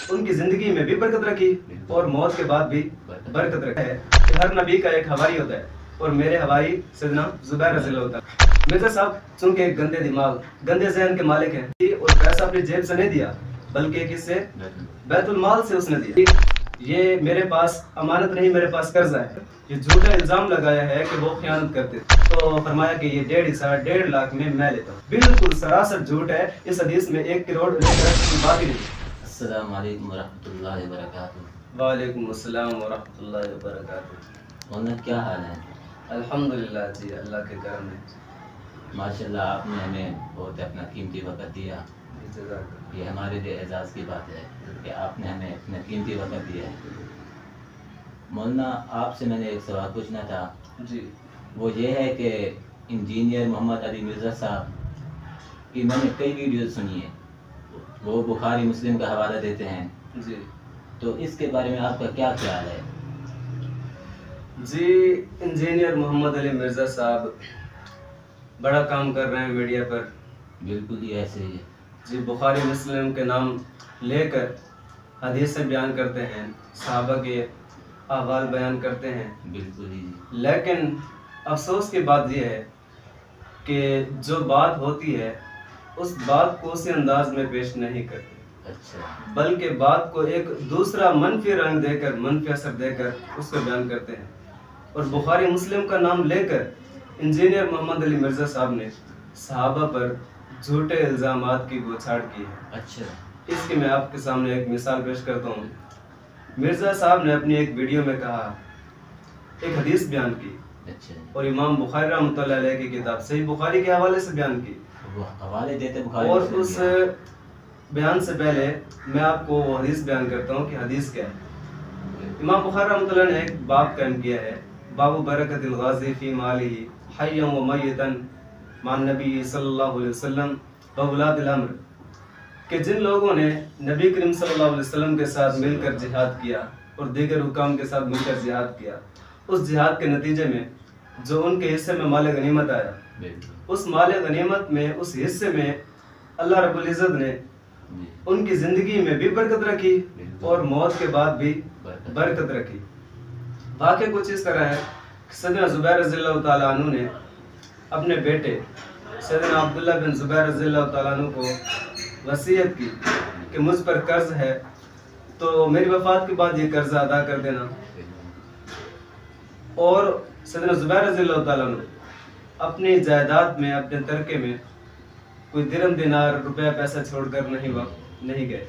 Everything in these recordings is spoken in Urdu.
ان کی زندگی میں بھی برکت رکھی اور موت کے بعد بھی برکت رکھا ہے کہ ہر نبی کا ایک حواری ہوتا ہے، اور میرے حواری سیدنا زبیر رضی اللہ عنہ۔ مرزا صاحب چونکہ گندے دماغ گندے ذہن کے مالک ہیں اور پیسہ اپنی جیب سے نہیں دیا بلکہ کس سے؟ بیت المال سے اس نے دیا۔ یہ میرے پاس امانت نہیں، میرے پاس قرضہ ہے۔ یہ جھوٹا الزام لگایا ہے کہ وہ خیانت کرتے تھے، تو فرمایا کہ یہ 1.5 لاکھ میں میں لیتا ہوں۔ بالکل سراسر جھوٹ ہے، اس حدیث میں 1 کروڑ کی بات ہی نہیں۔ السلام علیکم ورحمۃ اللہ وبرکاتہ۔ وعلیکم السلام ورحمۃ اللہ وبرکاتہ۔ مولانا کیا حال ہے؟ الحمدللہ جی، اللہ کے کرم ہے۔ ماشاءاللہ آپ نے ہمیں بہت اپنا قیمتی وقت دیا، یہ ہمارے لیے اعزاز کی بات ہے کہ آپ نے ہمیں اپنا قیمتی وقت دیا ہے۔ مولانا آپ سے میں نے ایک سوال پوچھنا تھا جی، وہ یہ ہے کہ انجینئر محمد علی مرزا صاحب کی میں نے کئی ویڈیوز سنی ہیں، وہ بخاری مسلم کا حوالہ دیتے ہیں جی تو اس کے بارے میں آپ کا کیا خیال ہے؟ جی، انجینئر محمد علی مرزا صاحب بڑا کام کر رہے ہیں میڈیا پر۔ بالکل ہی ایسے ہی ہے جی، بخاری مسلم کے نام لے کر حدیثیں بیان کرتے ہیں، صحابہ کے احوال بیان کرتے ہیں، بالکل ہی جی۔ لیکن افسوس کی بات یہ ہے کہ جو بات ہوتی ہے اس بات کو اسی انداز میں پیش نہیں کرتے، اچھا، بلکہ بات کو ایک دوسرا منفی رنگ دے کر، منفی اثر دے کر اس کو بیان کرتے ہیں۔ اور بخاری مسلم کا نام لے کر انجینئر محمد علی مرزا صاحب نے صحابہ پر جھوٹے الزامات کی بوچھاڑ کی ہے۔ اچھا، اس کی میں آپ کے سامنے ایک مثال پیش کرتا ہوں۔ مرزا صاحب نے اپنی ایک ویڈیو میں کہا، ایک حدیث بیان کی اچھا، اور امام بخاری رحمۃ اللہ علیہ کی کتاب صحیح بخاری کے حوالے سے بیان کی، وہ حوالے دیتے بخاری اور مسلم اس کے۔ بیان سے پہلے میں آپ کو وہ حدیث بیان کرتا ہوں کہ حدیث کیا ہے۔ امام بخاری رحمۃ اللہ نے ایک باب قائم کیا ہے، باب برکت الغازی فی مالہ حیا و میتا مع النبی صلی اللہ علیہ وسلم و ولاۃ الامر، کہ جن لوگوں نے نبی کریم صلی اللہ علیہ وسلم کے ساتھ مل کر جہاد کیا اور دیگر حکام کے ساتھ مل کر جہاد کیا، اس جہاد کے نتیجے میں جو ان کے حصے میں مال غنیمت آیا، اس مال غنیمت میں، اس حصے میں اللہ رب العزت نے ان کی زندگی میں بھی برکت رکھی اور موت کے بعد بھی برکت رکھی۔ واقعہ کچھ اس طرح ہے کہ سیدنا زبیر رضی اللہ تعالیٰ عنہ نے اپنے بیٹے سیدنا عبداللہ بن زبیر رضی اللہ تعالیٰ عنہ کو وصیت کی کہ مجھ پر قرض ہے تو میری وفات کے بعد یہ قرض ادا کر دینا، اور سیدنا زبیر رضی اللہ تعالیٰ عنہ اپنی جائیداد میں، اپنے ترکے میں کوئی درہم دینار روپیہ پیسہ چھوڑ کر نہیں گئے۔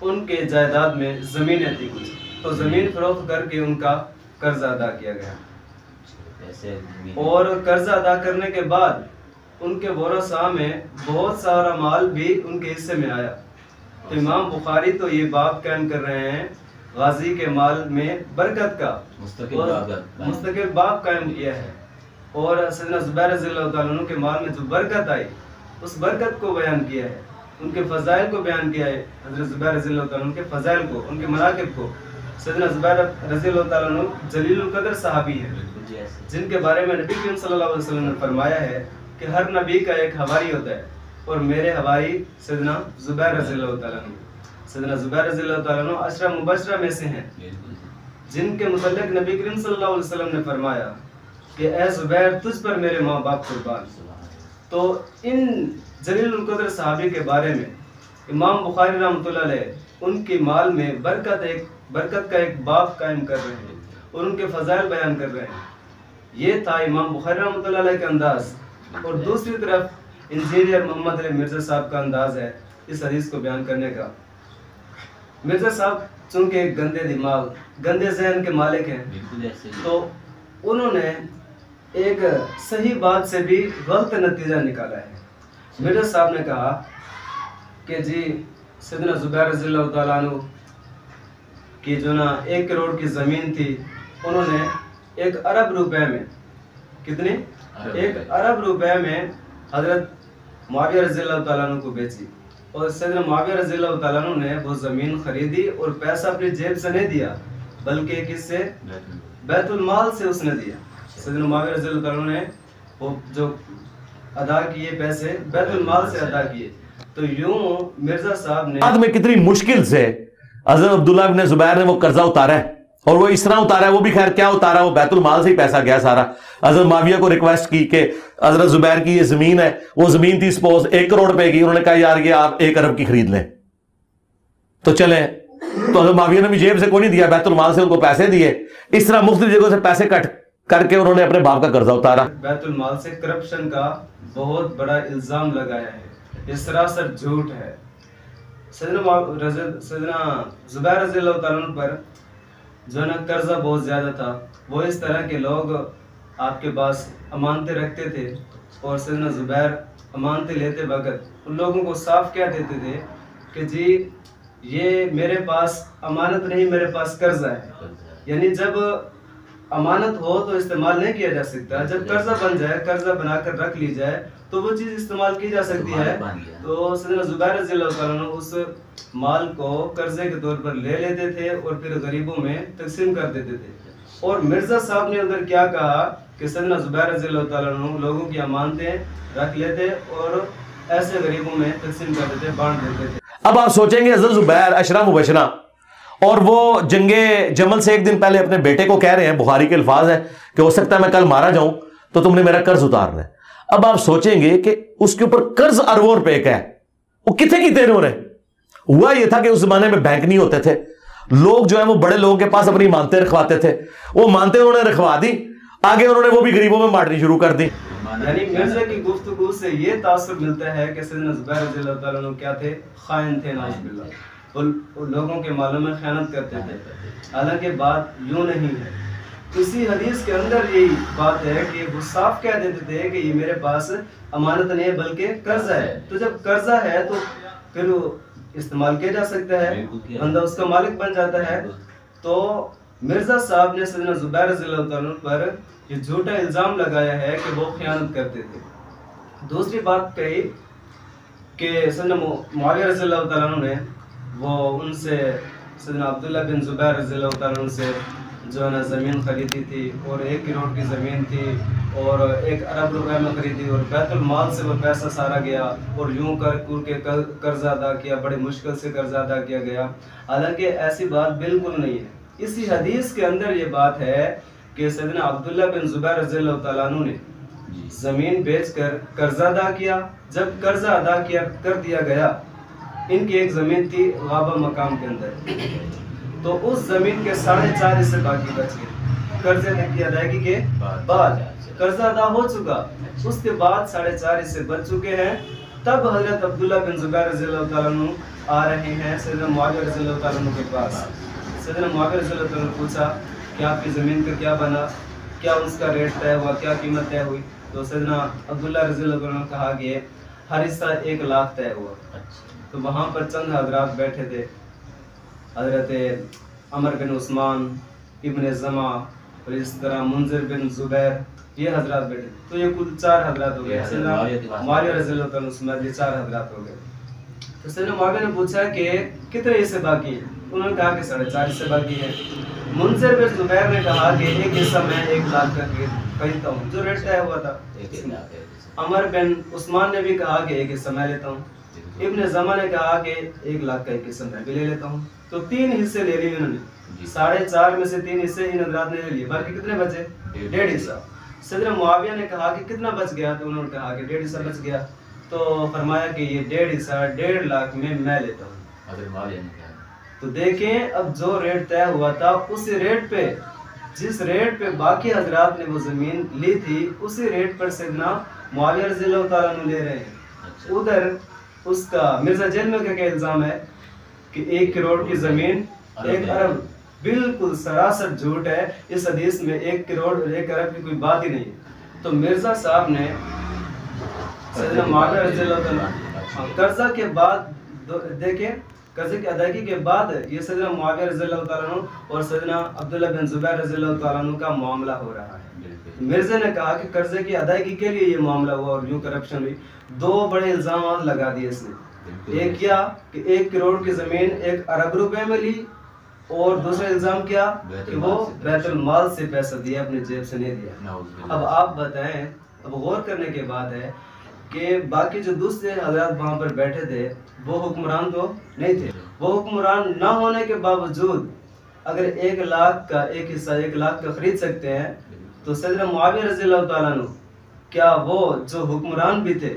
ان کے جائیداد میں زمینیں تھی کچھ، تو زمین فروخت کر کے ان کا قرض ادا کیا گیا، اور قرض ادا کرنے کے بعد ان کے ورثاء میں بہت سارا مال بھی ان کے حصے میں آیا۔ تو امام بخاری تو یہ باب قائم کر رہے ہیں غازی کے مال میں برکت کا، مستقل باب قائم کیا ہے، اور سیدنا زبیر رضی اللہ تعالیٰ عنہ کے مال میں جو برکت آئی اس برکت کو بیان کیا ہے، ان کے فضائل کو بیان کیا ہے، حضرت زبیر رضی اللہ تعالیٰ عنہ کے فضائل کو، ان کے مناقب کو۔ سیدنا زبیر رضی اللہ تعالیٰ عنہ جلیل القدر صحابی ہیں، جن کے بارے میں نبی کریم صلی اللہ علیہ وسلم نے فرمایا ہے کہ ہر نبی کا ایک حواری ہوتا ہے، اور میرے حواری سیدنا زبیر رضی اللہ تعالیٰ عنہ۔ سیدنا زبیر رضی اللہ تعالیٰ عنہ عشرہ مبشرہ میں سے ہیں، جن کے متعلق نبی کریم صلی اللہ علیہ وسلم نے فرمایا کہ اے زبیر تجھ پر میرے ماں باپ قربان۔ تو ان جلیل القدر صحابی کے بارے میں امام بخاری رحمۃ اللہ علیہ ان کی مال میں برکت کا ایک باب قائم کر رہے ہیں اور ان کے فضائل بیان کر رہے ہیں۔ یہ تھا امام بخاری رحمۃ اللہ علیہ کا انداز، اور دوسری طرف انجینئر محمد علی مرزا صاحب کا انداز ہے اس حدیث کو بیان کرنے کا۔ مرزا صاحب چونکہ گندے دماغ گندے ذہن کے مالک ہیں، تو انہوں نے ایک صحیح بات سے بھی غلط نتیجہ نکالا ہے۔ مرزا صاحب نے کہا کہ جی سیدنا زبیر رضی اللہ تعالیٰ عنہ کی جو نا 1 کروڑ کی زمین تھی، انہوں نے 1 ارب روپے میں، کتنی؟ 1 ارب روپے میں حضرت معاویہ رضی اللہ تعالیٰ عنہ کو بیچی، اور سیدنا معاویہ رضی اللہ تعالیٰ عنہ نے وہ زمین خریدی اور پیسہ اپنی جیب سے نہیں دیا بلکہ کس سے؟ بیت المال سے اس نے دیا۔ سیدنا معاویہ رضی اللہ تعالیٰ عنہ نے وہ جو ادا کیے پیسے بیت المال سے ادا کیے۔ تو یوں مرزا صاحب نے بعد میں کتنی مشکل سے حضرت عبداللہ بن زبیر نے وہ قرضہ اتارا ہے، اور وہ اس طرح اتارا ہے، وہ بھی خیر کیا اتارا، وہ بیت المال سے ہی پیسہ گیا سارا. حضرت معاویہ کو ریکویسٹ کی کہ حضرت زبیر کی یہ زمین ہے، وہ زمین تھی سپوز 1 کروڑ روپے کی، انہوں نے کہا یار یہ آپ 1 ارب کی خرید لیں تو چلیں. تو حضرت معاویہ نے بھی جیب سے کوئی نہیں دیا، بیت المال سے ان کو پیسے دیے. اس طرح مختلف جگہوں سے پیسے کٹ کر کے انہوں نے اپنے باپ کا قرضہ اتارا. بیت المال سے کرپشن کا بہت بڑا الزام لگایا ہے، یہ سراسر جھوٹ ہے. سیدنا زبیر رضی اللہ تعالیٰ عنہ پر جو ہے نا قرضہ بہت زیادہ تھا. وہ اس طرح کے لوگ آپ کے پاس امانتیں رکھتے تھے، اور سیدنا زبیر امانتیں لیتے وقت ان لوگوں کو صاف کیا دیتے تھے کہ جی یہ میرے پاس امانت نہیں، میرے پاس قرضہ ہے. یعنی جب امانت ہو تو استعمال نہیں کیا جا سکتا، جب قرضہ بن جائے، قرضہ بنا کر رکھ لی جائے تو وہ چیز استعمال کی جا سکتی ہے. تو سیدنا زبیر رضی اللہ تعالیٰ عنہ اس مال کو قرضے کے طور پر لے لیتے تھے اور پھر غریبوں میں تقسیم کر دیتے تھے. اور مرزا صاحب نے ادھر کیا کہا کہ سیدنا زبیر رضی اللہ تعالیٰ عنہ لوگوں کی امانتیں رکھ لیتے اور ایسے غریبوں میں تقسیم کر دیتے، بانٹ دیتے تھے. اب آپ سوچیں گے حضرت زبیر عشرہ مبشرہ، اور وہ جنگ جمل سے 1 دن پہلے اپنے بیٹے کو کہہ رہے ہیں، بخاری کے الفاظ ہیں کہ ہو سکتا ہے میں کل مارا جاؤں تو تم نے میرا قرض اتارنا ہے. اب آپ سوچیں گے کہ اس کے اوپر قرض اربوں روپے کا ہے، وہ کتنے کی انہوں نے. ہوا یہ تھا کہ اس زمانے میں بینک نہیں ہوتے تھے، لوگ جو ہیں وہ بڑے لوگوں کے پاس اپنی مانتے رکھواتے تھے، وہ مانتے انہوں نے رکھوا دی، آگے انہوں نے وہ بھی غریبوں میں بانٹنی شروع کر دی. یعنی مرزا کی گفتگو سے یہ تاثر ملتا ہے کہ سیدنا زبیر رضی اللہ تعالیٰ عنہ کیا تھے؟ خائن تھے، نعوذ باللہ. وہ لوگوں کے مالوں میں خیانت کرتے تھے. حالانکہ بات یوں نہیں ہے. اسی حدیث کے اندر یہی بات ہے کہ وہ صاف کہہ دیتے تھے کہ یہ میرے پاس امانت نہیں ہے بلکہ قرضہ ہے. تو جب قرضہ ہے تو پھر وہ استعمال کیا جا سکتا ہے، بندہ اس کا مالک بن جاتا ہے. تو مرزا صاحب نے سیدنا زبیر رضی اللہ تعالیٰ عنہ پر یہ جھوٹا الزام لگایا ہے کہ وہ خیانت کرتے تھے. دوسری بات کہی کہ سیدنا معاویہ رضی اللہ تعالیٰ عنہ نے وہ ان سے سیدنا عبداللہ بن زبیر رضی اللہ تعالیٰ عنہ سے جو ہے نا زمین خریدی تھی، اور 1 کروڑ کی زمین تھی اور 1 ارب روپے میں خریدی، اور بیت المال سے وہ پیسہ سارا گیا اور یوں کر کے قرضہ ادا کیا، بڑی مشکل سے قرضہ ادا کیا گیا. حالانکہ ایسی بات بالکل نہیں ہے. اسی حدیث کے اندر یہ بات ہے کہ سیدنا عبداللہ بن زبیر رضی اللہ تعالیٰ عنہ نے زمین بیچ کر قرضہ ادا کیا. جب قرضہ ادا کر دیا گیا، ان کی ایک زمین تھی غابہ مقام کے اندر، تو اس زمین کے 4.5 حصے باقی بچ گئے. قرضے کی ادائیگی کے بعد قرضہ ادا ہو چکا، اس کے بعد 4.5 حصے بچ چکے ہیں. تب حضرت عبداللہ بن زبیر رضی اللہ تعالیٰ عنہ آ رہے ہیں سیدنا معاویہ رضی اللہ تعالیٰ عنہ کے پاس. سیدنا معاویہ رضی اللہ تعالیٰ عنہ نے پوچھا کہ آپ کی زمین کا کیا بنا، کیا اس کا ریٹ طے ہوا، کیا قیمت طے ہوئی. تو سیدنا عبداللہ رضی اللہ تعالیٰ عنہ نے کہا کہ ہر حصہ 1 لاکھ طے ہوا. تو وہاں پر چند حضرات بیٹھے تھے، حضرت عمر بن عثمان، ابن زمع، اور اس طرح منذر بن زبیر، یہ حضرات بیٹھے. تو یہ کل 4 حضرات ہو گئے. سیدنا معاویہ رضی اللہ تعالیٰ عنہ سمیت یہ 4 حضرات ہو گئے. تو سیدنا معاویہ نے پوچھا کہ کتنے حصے باقی ہیں؟ انہوں نے کہا کہ 4.5 حصے باقی ہیں. منذر بن زبیر نے کہا کہ 1 حصہ میں 1 لاکھ کا خریدتا ہوں، جو ریٹ طے ہوا تھا. عمر بن عثمان نے بھی کہا کہ 1 حصہ میں لیتا ہوں. ابن زمع نے کہا کہ 1 لاکھ کا 1 حصہ میں بھی لے لیتا ہوں. تو 3 حصے لے لیے انہوں نے. 4.5 میں سے 3 حصے ان حضرات نے لے لیے، باقی کتنے بچے؟ 1.5 حصہ. سیدنا معاویہ نے کہا کہ کتنا بچ گیا؟ تو انہوں نے کہا کہ 1.5 حصہ بچ گیا. تو فرمایا کہ یہ 1.5 حصہ 1.5 لاکھ میں لیتا ہوں. تو دیکھیں اب جو ریٹ طے ہوا تھا اسی ریٹ پہ، جس ریٹ پہ باقی حضرات نے وہ زمین لی تھی، اسی ریٹ پر سیدنا معاویہ رضی اللہ تعالیٰ عنہ لے رہے ہیں. ادھر اس کا مرزا جیل میں کیا الزام ہے کہ 1 کروڑ کی زمین 1 ارب، بالکل سراسر جھوٹ ہے. اس حدیث میں 1 کروڑ اور 1 ارب کی کوئی بات ہی نہیں ہے. تو مرزا صاحب نے سیدنا معاویہ رضی اللہ تعالیٰ قرضہ کے بعد دیکھیں، قرضے کی ادائیگی کے بعد یہ سیدنا معاویہ رضی اللہ تعالیٰ عنہ اور سیدنا عبداللہ بن زبیر رضی اللہ تعالیٰ عنہ کا معاملہ ہو رہا ہے. مرزا نے کہا کہ قرضے کی ادائیگی کے لیے یہ معاملہ ہوا اور یوں کرپشن ہوئی. 2 بڑے الزامات لگا دیے اس نے. ایک کیا کہ 1 کروڑ کی زمین 1 ارب روپے میں لی، اور دوسرا الزام کیا کہ وہ بیت المال سے پیسہ دیا، اپنی جیب سے نہیں دیا. اب آپ بتائیں، اب غور کرنے کے بعد ہے کہ باقی جو دوسرے حضرات وہاں پر بیٹھے تھے وہ حکمران تو نہیں تھے. وہ حکمران نہ ہونے کے باوجود اگر 1 لاکھ کا ایک حصہ 1 لاکھ کا خرید سکتے ہیں تو سیدنا معاویہ رضی اللہ تعالیٰ عنہ کیا وہ جو حکمران بھی تھے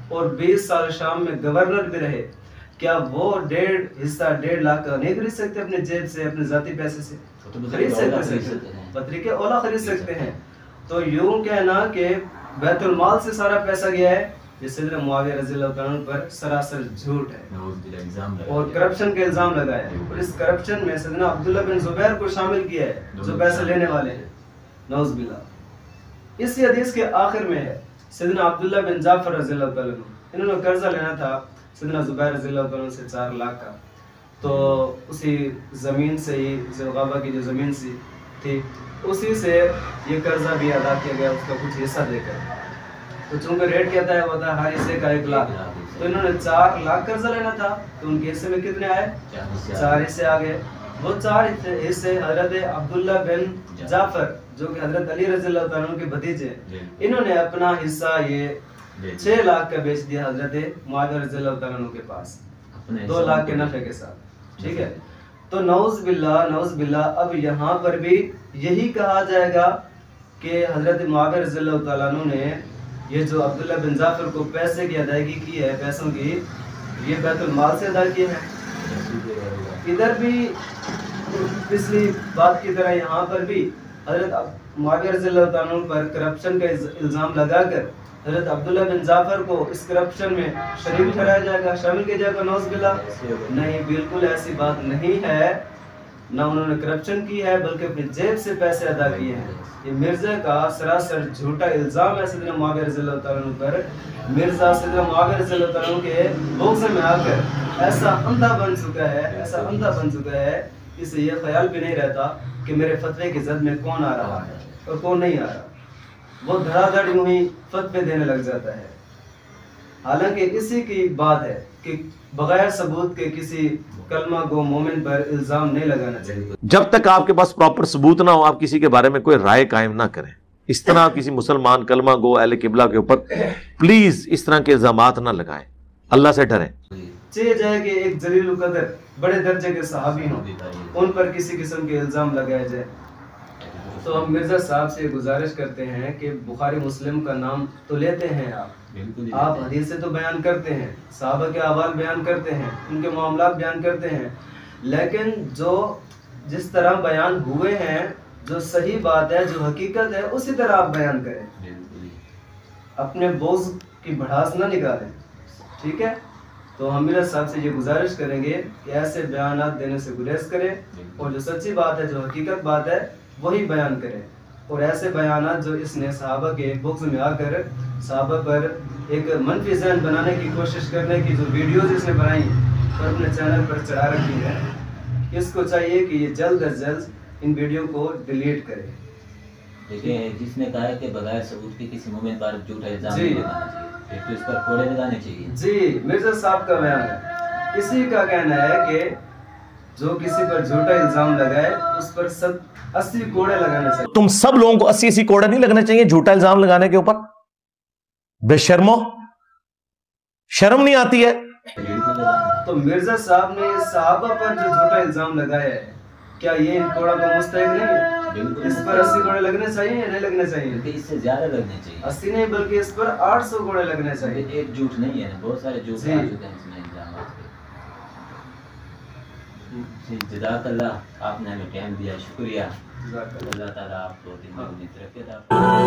اور 20 سال شام میں گورنر بھی رہے, کیا وہ 1.5 حصہ 1.5 لاکھ کا نہیں خرید سکتے اپنے جیب سے, اپنے ذاتی پیسے سے؟ خرید سکتے, بطریق اولا خرید سکتے ہیں. تو یوں کہنا کہ بیت المال سے سارا پیسہ گیا ہے, یہ سیدنا معاویہ رضی اللہ تعالیٰ عنہ پر سراسر جھوٹ ہے اور کرپشن کا الزام لگایا ہے. اور اس کرپشن میں سیدنا عبداللہ بن زبیر کو شامل کیا ہے جو پیسے لینے والے ہیں, نعوذ باللہ. اسی حدیث کے آخر میں ہے سیدنا عبداللہ بن جعفر رضی اللہ تعالیٰ عنہ, انہوں نے قرضہ لینا تھا سیدنا زبیر رضی اللہ تعالیٰ عنہ سے 4 لاکھ کا. تو اسی زمین سے ہی غابہ کی جو زمین تھی اسی سے یہ قرضہ بھی ادا کیا گیا, اس کا کچھ حصہ دے کر. تو چونکہ ریٹ کیا طے ہوتا ہے ہر حصے کا 1 لاکھ, تو انہوں نے 4 لاکھ قرضہ لینا تھا. تو ان کے حصے میں کتنے آئے؟ 4 حصے آ گئے. وہ 4 حصے حضرت عبداللہ بن جعفر جو کہ حضرت علی رضی اللہ تعالیٰ عنہ کے بھتیجے, انہوں نے اپنا حصہ یہ 6 لاکھ کا بیچ دیا حضرت معاویہ رضی اللہ تعالیٰ عنہ کے پاس 2 لاکھ کے نفع کے ساتھ. ٹھیک ہے, تو نعوذ باللہ اب یہاں پر بھی یہی کہا جائے گا کہ حضرت معاویہ رضی اللہ تعالیٰ عنہ نے یہ جو عبداللہ بن جعفر کو پیسے کی ادائیگی کی ہے, پیسوں کی, یہ بیت المال سے ادا کیے ہیں. ادھر بھی پچھلی بات کی طرح یہاں پر بھی حضرت معاویہ رضی اللہ تعالیٰ عنہ پر کرپشن کا الزام لگا کر حضرت عبداللہ بن جعفر کو اس کرپشن میں شریک ٹھہرایا جائے گا, شامل کیا جائے گا. نعوذ باللہ, نہیں, بالکل ایسی بات نہیں ہے. نہ انہوں نے کرپشن کی ہے بلکہ اپنی جیب سے پیسے ادا کیے ہیں. یہ مرزا کا سراسر جھوٹا الزام ہے سیدنا معاویہ رضی اللہ تعالیٰ عنہ پر. مرزا سیدنا معاویہ رضی اللہ تعالیٰ عنہ کے بغض میں آ کر ایسا اندھا بن چکا ہے اسے یہ خیال بھی نہیں رہتا کہ میرے فتوے کی زد میں کون آ رہا ہے اور کون نہیں آ رہا. وہ دھڑا دھڑ یوں ہی فتوے دینے لگ جاتا ہے. حالانکہ اسی کی بات ہے کہ بغیر ثبوت کے کسی کلمہ گو مومن پر الزام نہیں لگانا چاہیے. جب تک آپ کے پاس پراپر ثبوت نہ ہو آپ کسی کے بارے میں کوئی رائے قائم نہ کریں. اس طرح کسی مسلمان کلمہ گو اہل قبلہ کے اوپر پلیز اس طرح کے الزامات نہ لگائیں. اللہ سے ڈریں. چاہیے جائے کہ ایک جلیل القدر بڑے درجے کے صحابی ہوں, ان پر کسی قسم کے الزام لگائے جائے. تو ہم مرزا صاحب سے گزارش کرتے ہیں کہ بخاری مسلم کا نام تو لیتے ہیں آپ حدیثیں تو بیان کرتے ہیں, صحابہ کے احوال بیان کرتے ہیں, ان کے معاملات بیان کرتے ہیں, لیکن جو جس طرح بیان ہوئے ہیں, جو صحیح بات ہے, جو حقیقت ہے, اسی طرح آپ بیان کریں. اپنے بغض کی بھڑاس نہ نکالیں. ٹھیک ہے, تو ہم مرزا صاحب سے یہ گزارش کریں گے کہ ایسے بیانات دینے سے گریز کریں اور جو سچی بات ہے, جو حقیقت بات ہے, وہی بیان کریں. اور ایسے بیانات جو اس نے صحابہ کے بغض میں آ کر صحابہ پر ایک منفی ذہن بنانے کی کوشش کرنے کی جو ویڈیوز اس نے بنائی اور اپنے چینل پر چڑھا رکھی ہے, اس کو چاہیے کہ یہ جلد از جلد ان ویڈیو کو ڈیلیٹ کرے. دیکھیں, جس نے کہا ہے کہ بغیر ثبوت کے کسی مومن پر جھوٹا الزام نہیں لگانا چاہیے, تو اس پر کوڑے لگانے چاہیے. جی, مرزا صاحب کا بیان ہے, اسی کا کہنا ہے کہ جو کسی پر جھوٹا الزام لگائے اس پر 80 کوڑے لگانے چاہیے. تم سب لوگوں کو 80 کوڑے نہیں لگنے چاہیے جھوٹا الزام لگانے کے اوپر. بے شرمو, شرم نہیں آتی ہے. تو مرزا صاحب نے صحابہ پر جو جھوٹا الزام لگایا ہے, کیا یہ ان کوڑوں کا مستحق نہیں ہے؟ اس پر 80 کوڑے لگنے چاہیے یا نہیں لگنے چاہیے؟ اس سے زیادہ لگنے چاہیے. 80 نہیں بلکہ اس پر 800 کوڑے لگنے چاہیے. ایک جھوٹ نہیں ہے, بہت سارے جھوٹ آ چکے ہیں اس میں الزامات کے. جزاک اللہ, آپ نے ہمیں ٹائم دیا, شکریہ. اللہ تعالیٰ آپ کو دن میں ترقی عطا فرمائے.